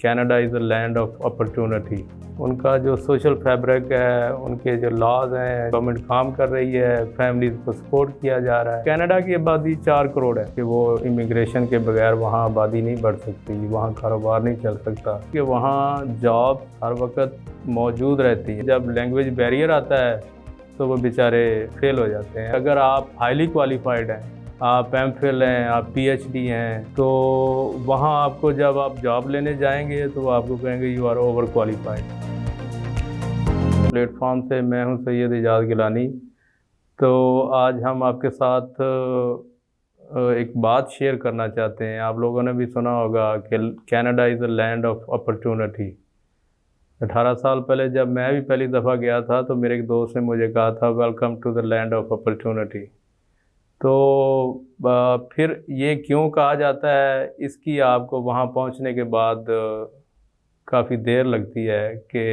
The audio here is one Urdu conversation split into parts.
Canada is a land of opportunity. ان کا جو سوشل فیبرک ہے، ان کے جو لاز ہیں، گورنمنٹ کام کر رہی ہے، فیملیز کو سپورٹ کیا جا رہا ہے. کینیڈا کی آبادی 4 کروڑ ہے کہ وہ امیگریشن کے بغیر وہاں آبادی نہیں بڑھ سکتی، وہاں کاروبار نہیں چل سکتا کہ وہاں جاب ہر وقت موجود رہتی ہے. جب لینگویج بیریئر آتا ہے تو وہ بیچارے فیل ہو جاتے ہیں. اگر آپ ہائیلی کوالیفائڈ ہیں، آپ ایم فل ہیں، آپ پی ایچ ڈی ہیں، تو وہاں آپ کو جب آپ جاب لینے جائیں گے تو وہ آپ کو کہیں گے you are over qualified. Platform سے میں ہوں سید اعجاز گیلانی. تو آج ہم آپ کے ساتھ ایک بات شیئر کرنا چاہتے ہیں. آپ لوگوں نے بھی سنا ہوگا کہ Canada is a land of opportunity. 18 سال پہلے جب میں بھی پہلی دفعہ گیا تھا تو میرے ایک دوست نے مجھے کہا تھا welcome to the land of opportunity. تو پھر یہ کیوں کہا جاتا ہے، اس کی آپ کو وہاں پہنچنے کے بعد کافی دیر لگتی ہے کہ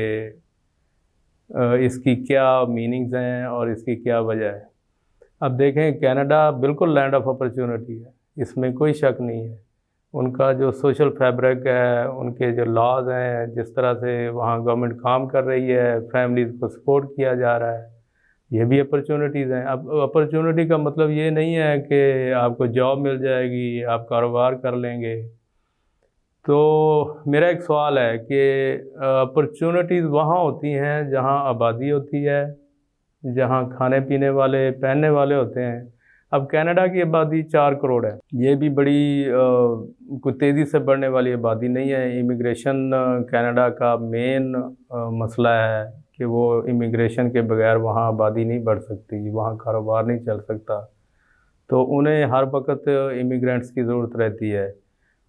اس کی کیا میننگز ہیں اور اس کی کیا وجہ ہے. اب دیکھیں، کینیڈا بالکل لینڈ آف اپرچونٹی ہے، اس میں کوئی شک نہیں ہے. ان کا جو سوشل فیبرک ہے، ان کے جو لاز ہیں، جس طرح سے وہاں گورنمنٹ کام کر رہی ہے، فیملیز کو سپورٹ کیا جا رہا ہے، یہ بھی اپرچونٹیز ہیں. اب اپرچونٹی کا مطلب یہ نہیں ہے کہ آپ کو جاب مل جائے گی، آپ کاروبار کر لیں گے. تو میرا ایک سوال ہے کہ اپرچونٹیز وہاں ہوتی ہیں جہاں آبادی ہوتی ہے، جہاں کھانے پینے والے، پہننے والے ہوتے ہیں. اب کینیڈا کی آبادی 4 کروڑ ہے. یہ بھی بڑی کوئی تیزی سے بڑھنے والی آبادی نہیں ہے. امیگریشن کینیڈا کا مین مسئلہ ہے کہ وہ امیگریشن کے بغیر وہاں آبادی نہیں بڑھ سکتی، وہاں کاروبار نہیں چل سکتا. تو انہیں ہر وقت امیگرینٹس کی ضرورت رہتی ہے.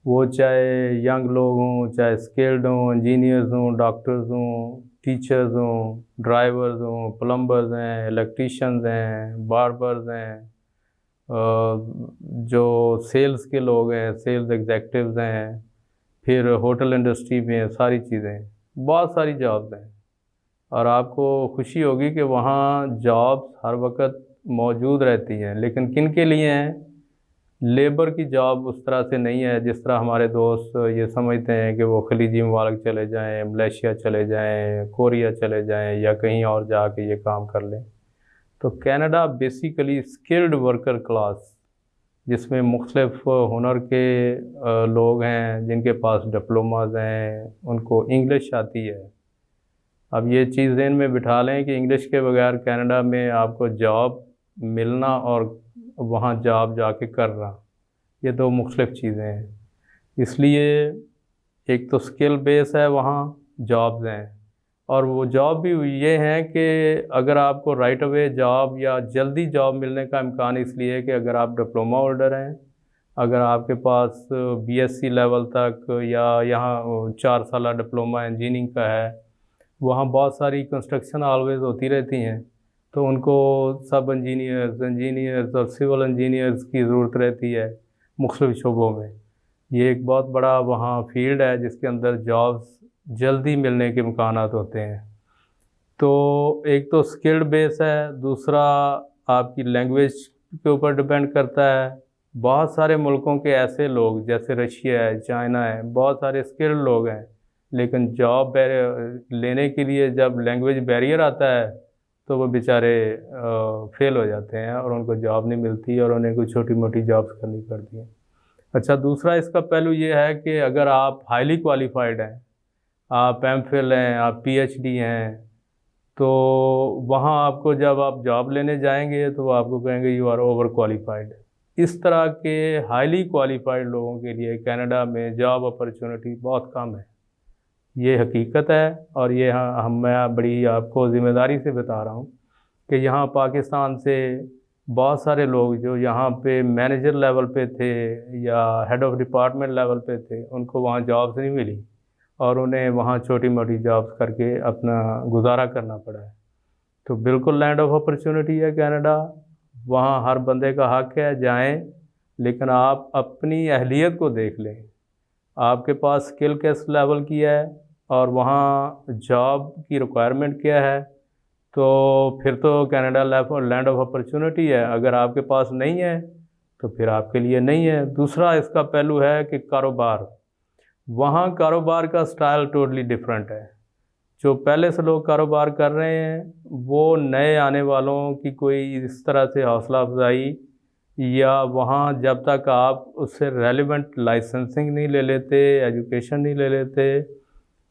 وہ چاہے ینگ لوگ ہوں، چاہے اسکلڈ ہوں، انجینئرز ہوں، ڈاکٹرز ہوں، ٹیچرز ہوں، ڈرائیورز ہوں، پلمبرز ہیں، الیکٹریشنز ہیں، باربرز ہیں، جو سیلز کے لوگ ہیں، سیلز ایگزیکٹیوز ہیں، پھر ہوٹل انڈسٹری میں ساری چیزیں، بہت ساری جابز ہیں. اور آپ کو خوشی ہوگی کہ وہاں جابز ہر وقت موجود رہتی ہیں. لیکن کن کے لیے ہیں؟ لیبر کی جاب اس طرح سے نہیں ہے جس طرح ہمارے دوست یہ سمجھتے ہیں کہ وہ خلیجی ممالک چلے جائیں، ملیشیا چلے جائیں، کوریا چلے جائیں یا کہیں اور جا کے یہ کام کر لیں. تو Canada basically skilled worker class, جس میں مختلف ہنر کے لوگ ہیں، جن کے پاس ڈپلوماز ہیں، ان کو انگلش آتی ہے. اب یہ چیز ذہن میں بٹھا لیں کہ انگلش کے بغیر کینیڈا میں آپ کو جاب ملنا اور وہاں جاب جا کے کرنا، یہ دو مختلف چیزیں ہیں. اس لیے ایک تو اسکل بیس ہے، وہاں جابز ہیں، اور وہ جاب بھی یہ ہیں کہ اگر آپ کو رائٹ اوے جاب یا جلدی جاب ملنے کا امکان اس لیے کہ اگر آپ ڈپلوما ہولڈر ہیں، اگر آپ کے پاس بی ایس سی لیول تک یا یہاں 4 سالہ ڈپلوما انجینئرنگ کا ہے. وہاں بہت ساری کنسٹرکشن آلویز ہوتی رہتی ہیں، تو ان کو سب انجینئرز اور سول انجینئرز کی ضرورت رہتی ہے مختلف شعبوں میں. یہ ایک بہت بڑا وہاں فیلڈ ہے جس کے اندر جابز جلدی ملنے کے امکانات ہوتے ہیں. تو ایک تو اسکلڈ بیس ہے، دوسرا آپ کی لینگویج کے اوپر ڈپینڈ کرتا ہے. بہت سارے ملکوں کے ایسے لوگ جیسے رشیا ہے، چائنا ہے، بہت سارے اسکلڈ لوگ ہیں، لیکن جاب لینے کے لیے جب لینگویج بیریئر آتا ہے تو وہ بیچارے فیل ہو جاتے ہیں اور ان کو جاب نہیں ملتی اور انہیں کوئی چھوٹی موٹی جابز کرنی پڑتی ہیں. اچھا، دوسرا اس کا پہلو یہ ہے کہ اگر آپ ہائیلی کوالیفائڈ ہیں، آپ ایم فل ہیں، آپ پی ایچ ڈی ہیں، تو وہاں آپ کو جب آپ جاب لینے جائیں گے تو وہ آپ کو کہیں گے یو آر اوور کوالیفائڈ. اس طرح کے ہائیلی کوالیفائڈ لوگوں کے لیے کینیڈا میں جاب اپرچونٹی بہت کم ہے. یہ حقیقت ہے، اور یہ میں بڑی آپ کو ذمہ داری سے بتا رہا ہوں کہ یہاں پاکستان سے بہت سارے لوگ جو یہاں پہ مینیجر لیول پہ تھے یا ہیڈ آف ڈپارٹمنٹ لیول پہ تھے، ان کو وہاں جابز نہیں ملی اور انہیں وہاں چھوٹی موٹی جابز کر کے اپنا گزارا کرنا پڑا ہے. تو بالکل لینڈ آف اپرچونٹی ہے کینیڈا. وہاں ہر بندے کا حق ہے، جائیں، لیکن آپ اپنی اہلیت کو دیکھ لیں، آپ کے پاس اسکل کس لیول کی ہے اور وہاں جاب کی ریکوائرمنٹ کیا ہے. تو پھر تو کینیڈا لینڈ آف اپرچونٹی ہے. اگر آپ کے پاس نہیں ہے تو پھر آپ کے لیے نہیں ہے. دوسرا اس کا پہلو ہے کہ کاروبار. وہاں کاروبار کا سٹائل ٹوٹلی ڈیفرنٹ ہے. جو پہلے سے لوگ کاروبار کر رہے ہیں وہ نئے آنے والوں کی کوئی اس طرح سے حوصلہ افزائی یا وہاں جب تک آپ اس سے ریلیونٹ لائسنسنگ نہیں لے لیتے، ایجوکیشن نہیں لے لیتے،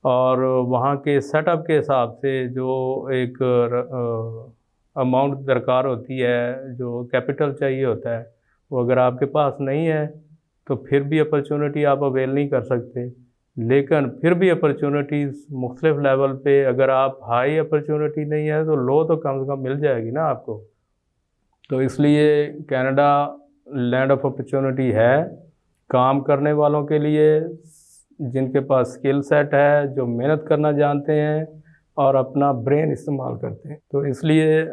اور وہاں کے سیٹ اپ کے حساب سے جو ایک اماؤنٹ درکار ہوتی ہے، جو کیپٹل چاہیے ہوتا ہے، وہ اگر آپ کے پاس نہیں ہے تو پھر بھی اپرچونٹی آپ اویل نہیں کر سکتے. لیکن پھر بھی اپرچونٹیز مختلف لیول پہ، اگر آپ ہائی اپرچونٹی نہیں ہے تو لو تو کم سے کم مل جائے گی نا آپ کو. تو اس لیے کینیڈا لینڈ آف اپرچونٹی ہے کام کرنے والوں کے لیے، جن کے پاس اسکل سیٹ ہے، جو محنت کرنا جانتے ہیں اور اپنا برین استعمال کرتے ہیں. تو اس لیے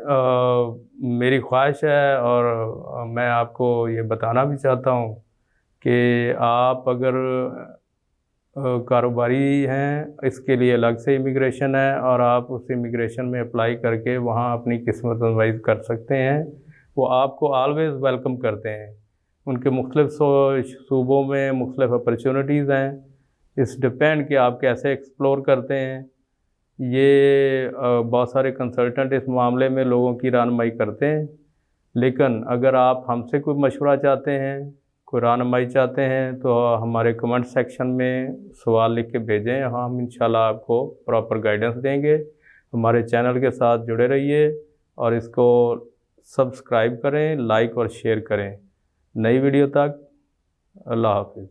میری خواہش ہے اور میں آپ کو یہ بتانا بھی چاہتا ہوں کہ آپ اگر کاروباری ہیں، اس کے لیے الگ سے امیگریشن ہے اور آپ اس امیگریشن میں اپلائی کر کے وہاں اپنی قسمت آزمائی کر سکتے ہیں. وہ آپ کو آلویز ویلکم کرتے ہیں. ان کے مختلف صوبوں میں مختلف اپرچونٹیز ہیں. اس ڈپینڈ کہ آپ کیسے ایکسپلور کرتے ہیں. یہ بہت سارے کنسلٹنٹ اس معاملے میں لوگوں کی رہنمائی کرتے ہیں، لیکن اگر آپ ہم سے کوئی مشورہ چاہتے ہیں، کوئی رہنمائی چاہتے ہیں تو ہمارے کمنٹ سیکشن میں سوال لکھ کے بھیجیں. ہم انشاءاللہ آپ کو پراپر گائیڈنس دیں گے. ہمارے چینل کے ساتھ جڑے رہیے اور اس کو سبسکرائب کریں، لائک اور شیئر کریں. نئی ویڈیو تک اللہ حافظ.